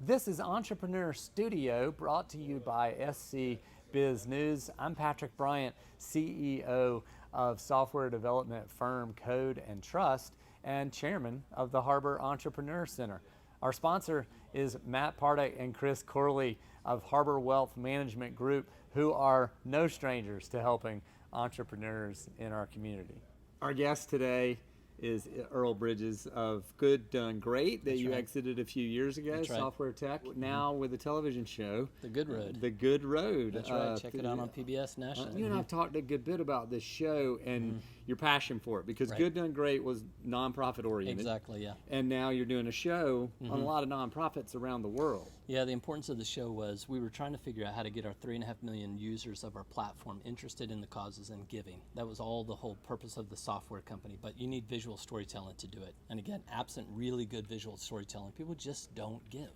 This is Entrepreneur Studio, brought to you by SC Biz News. I'm Patrick Bryant, CEO of software development firm Code and Trust and chairman of the Harbor Entrepreneur Center. Our sponsor is Matt Pardek and Chris Corley of Harbor Wealth Management Group, who are no strangers to helping entrepreneurs in our community. Our guest today is Earl Bridges of Good Done Great that you exited a few years ago, software tech, now with a television show. The Good Road. The Good Road. That's right, check it out on PBS nationally. You and I have talked a good bit about this show and your passion for it, because Good Done Great was nonprofit oriented. Exactly, yeah. And now you're doing a show on a lot of nonprofits around the world. Yeah, the importance of the show was we were trying to figure out how to get our 3.5 million users of our platform interested in the causes and giving. That was all the whole purpose of the software company, but you need visual storytelling to do it. And again, absent really good visual storytelling, people just don't give.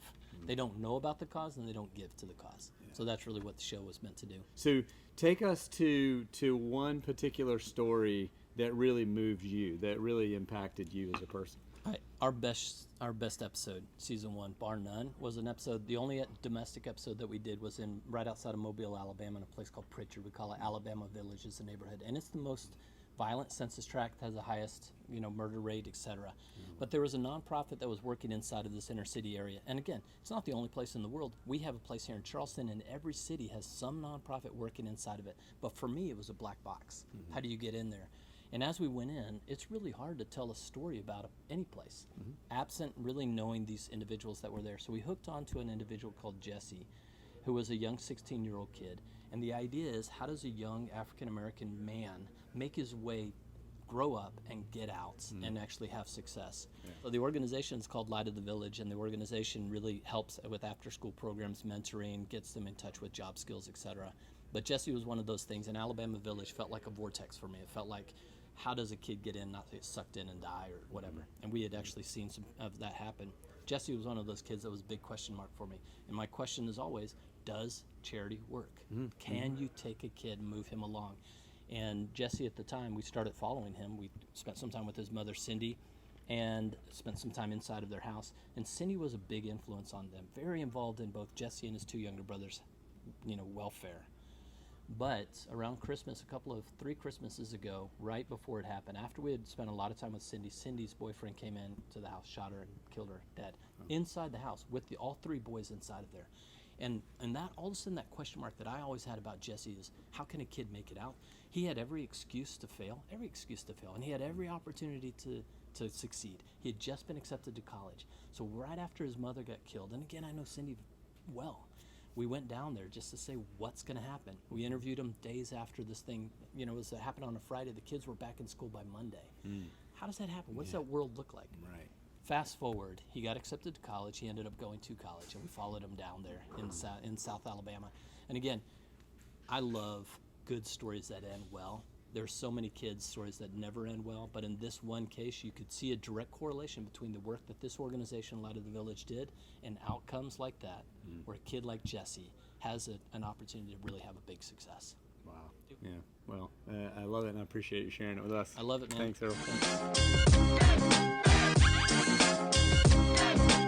They don't know about the cause and they don't give to the cause. Yeah. So that's really what the show was meant to do. So take us to one particular story that really moved you, that really impacted you as a person. Our best episode, season 1, bar none, was an episode. The only domestic episode that we did was in right outside of Mobile, Alabama, in a place called Pritchard. We call it Alabama Village, is the neighborhood, and it's the most violent census tract, has the highest, murder rate, etc. But there was a nonprofit that was working inside of this inner city area. And again, it's not the only place in the world. We have a place here in Charleston, and every city has some nonprofit working inside of it. But for me, it was a black box. How do you get in there? And as we went in, it's really hard to tell a story about any place, absent really knowing these individuals that were there. So we hooked onto an individual called Jesse, who was a young 16-year-old kid. And the idea is, how does a young African-American man make his way, grow up, and get out and actually have success? Yeah. So the organization is called Light of the Village, and the organization really helps with after-school programs, mentoring, gets them in touch with job skills, etc. But Jesse was one of those things, and Alabama Village felt like a vortex for me. It felt like, how does a kid get in, not get sucked in and die or whatever? And we had actually seen some of that happen. Jesse was one of those kids that was a big question mark for me. And my question is always, does charity work? Can you take a kid and move him along? And Jesse, at the time, we started following him. We spent some time with his mother, Cindy, and spent some time inside of their house. And Cindy was a big influence on them, very involved in both Jesse and his 2 younger brothers' welfare. But around Christmas, 3 Christmases ago, right before it happened, after we had spent a lot of time with Cindy, Cindy's boyfriend came in to the house, shot her and killed her dead, inside the house with all 3 boys inside of there. And that, all of a sudden, that question mark that I always had about Jesse is, how can a kid make it out? He had every excuse to fail, and he had every opportunity to succeed. He had just been accepted to college. So right after his mother got killed, and again, I know Cindy well, we went down there just to say, what's going to happen? We interviewed him days after this thing, it happened on a Friday. The kids were back in school by Monday. How does that happen? What's that world look like? Right. Fast forward, he got accepted to college. He ended up going to college, and we followed him down there in South Alabama. And again, I love good stories that end well. There's so many kids' stories that never end well, but in this one case, you could see a direct correlation between the work that this organization, Light of the Village, did and outcomes like that, where a kid like Jesse has an opportunity to really have a big success. Wow. Yeah. Well, I love it, and I appreciate you sharing it with us. I love it, man. Thanks, Earl. Thanks.